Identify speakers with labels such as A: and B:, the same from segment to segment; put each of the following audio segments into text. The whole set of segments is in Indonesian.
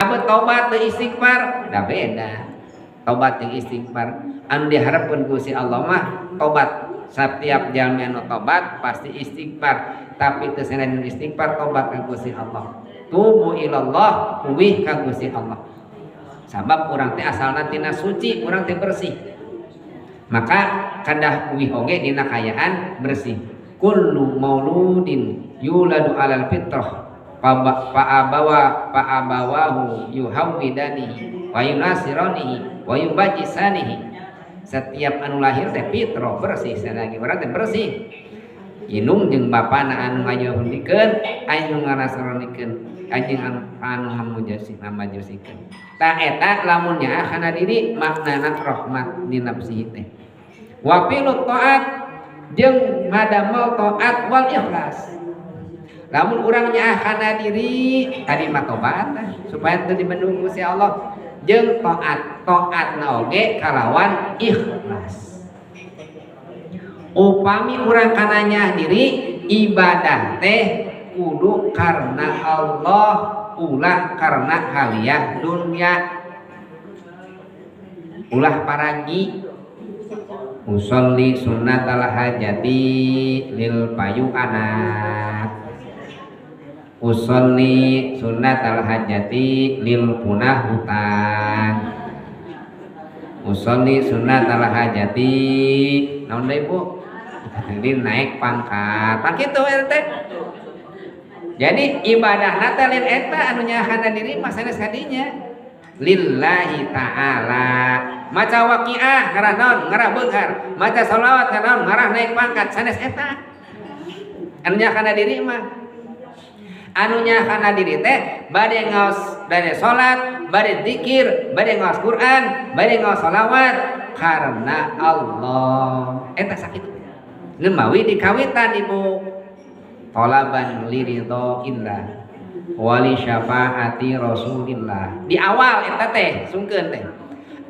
A: Abet tobat teu istighfar, da beda. Tobat jeung istighfar anu diharapkeun ku si Allah mah tobat. Setiap jalmi anu tobat pasti istighfar, tapi teu sanajan istighfar tobat ka Gusti Allah. Tubu ilallah, uwih ka Gusti Allah. Sabab urang teh asalna tina suci, urang teh bersih. Maka kadah uwih oge dina kayaan bersih. Kullu mauludin yuladu alal fitrah fa'abawahu yuhawwidanihi wa yunasiranihi wa yubajisanihi. Setiap anu lahir teh fitrah bersih, sadagi urang teh bersih. Inung jeung bapana anu ngayahudikeun, anu nganasronikeun, anjeun anu ngamajusikeun. Ta eta lamun nyaah kana diri maknana rahmat di nafsihi teh. Wa fi'lu taat jeung ngadamel taat wal ikhlas. Lamun urang nyaah kana diri tadi mah tobat supaya teu dibendung ku si Allah jeung taatna oge kalawan ikhlas. Upami urang kana nyaah diri ibadah teh kudu karena Allah ulah karena haliah dunya. Ulah paraji usolli sunnatal hajati lil payu anak. Usolli sunnatal hajati lil punah hutang. Usolli sunnatal hajati naon deui Bu? Jadi naik pangkat. Pak kitu teh. Jadi ibadah nata lil eta anu nyaahana diri mah sanes kadinya lillahi ta'ala. Maca waqiah ngarah naon? Ngarah beunghar. Maca shalawat naon? Ngarah naik pangkat sanes eta. Anu nyaahana diri mah anunya kana diri teh bade ngaos bade salat bade zikir bade ngaos Quran bade ngaos shalawat karena Allah eta sakitu lemawi dikawitan Ibu talaban liridho illah wali syafaati rasulillah di awal eta teh sungkeun teh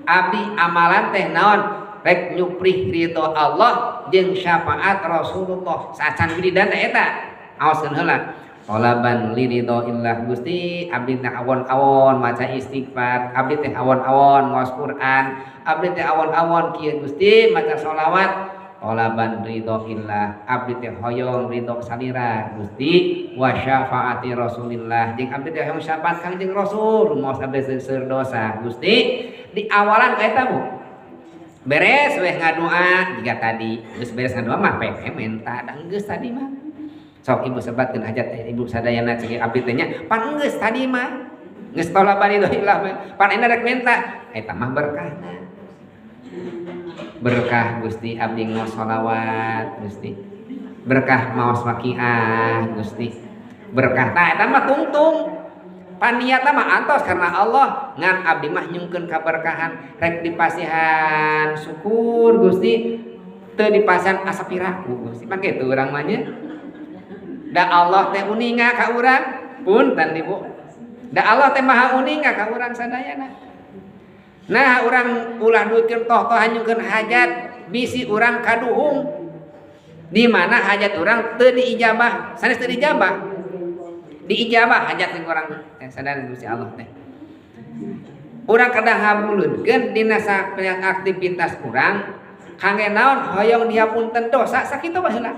A: abdi amalan teh naon rek nyuprih ridho Allah jeung syafaat Rasulullah sacan wiridan eta aoskeun heula talaban liridho illah Gusti abdi teh awon-awon maca istighfar abdi teh awon-awon ngaos Quran abdi teh awon-awon kieu Gusti maca shalawat talaban ridho illah abdi teh hoyong ridho salira Gusti wa syafaati Rasulillah jeung abdi teh hoyong syafaat Kangjeng Rasul maos abdi seueur dosa Gusti di awalan ka eta Bu beres weh ngadua jiga tadi geus beres ngadua mah peke menta da geus tadi mah sok Ibu sebatkeun hajat Ibu sadayana cek abdi teh nya pan geus tadi mah geus talaban itu ilah pan ena rek menta eta mah berkahna berkah Gusti abdi ngaos shalawat Gusti berkah maos waqiah Gusti berkah eta mah tungtung paniatna mah antos karena Allah ngan abdi mah nyungkeun kaberkahan rek dipasihan syukur Gusti teu dipasihan asa piraku Gusti pan kitu urang mah nya da Allah teh uninga ka urang punten Ibu da Allah teh maha uninga ka urang sadayana nah urang ulah duitkeun toh hanyungkeun hajat bisi urang kaduhung di mana hajat urang teu diijabah sanes teu diijabah diijabah hajat jeung urang teh sadar Gusti Allah teh urang kada habulutkeun dina sapeang aktivitas urang kangge naon hoyong dihapunten dosa sakitu baheula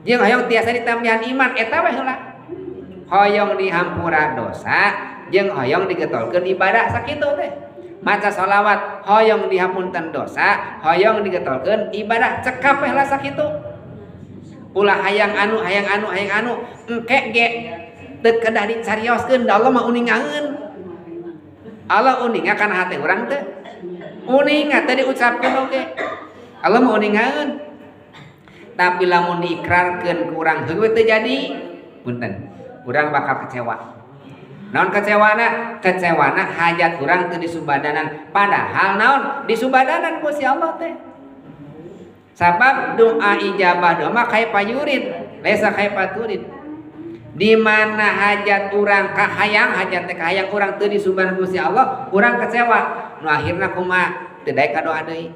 A: jeung hoyong tiasa ditambihan iman eta we heula hoyong dihampura dosa jeung hoyong digetolkeun ibadah sakitu teh maca shalawat hoyong dihapunten dosa hoyong digetolkeun ibadah cekap we heula sakitu ulah hayang anu engke ge teu kedah dicarioskeun da Allah mah uningaeun Allah uninga kana hate urang teh uninga teh diucapkeun oge Allah mah uningaeun tapi lamun diikrarkeun ku urang heueuh teu jadi punten urang bakal kecewa naon kecewana kecewana hajat urang teu disubadanan padahal naon disubadanan ku si Allah teh sabab doa ijabah doa mah kaya payurid lesa kaya paturid di mana hajat urang kahayang hajat teh kahayang urang teu disubadanan ku si Allah urang kecewa nu akhirna kumaha teu daek ka doa deui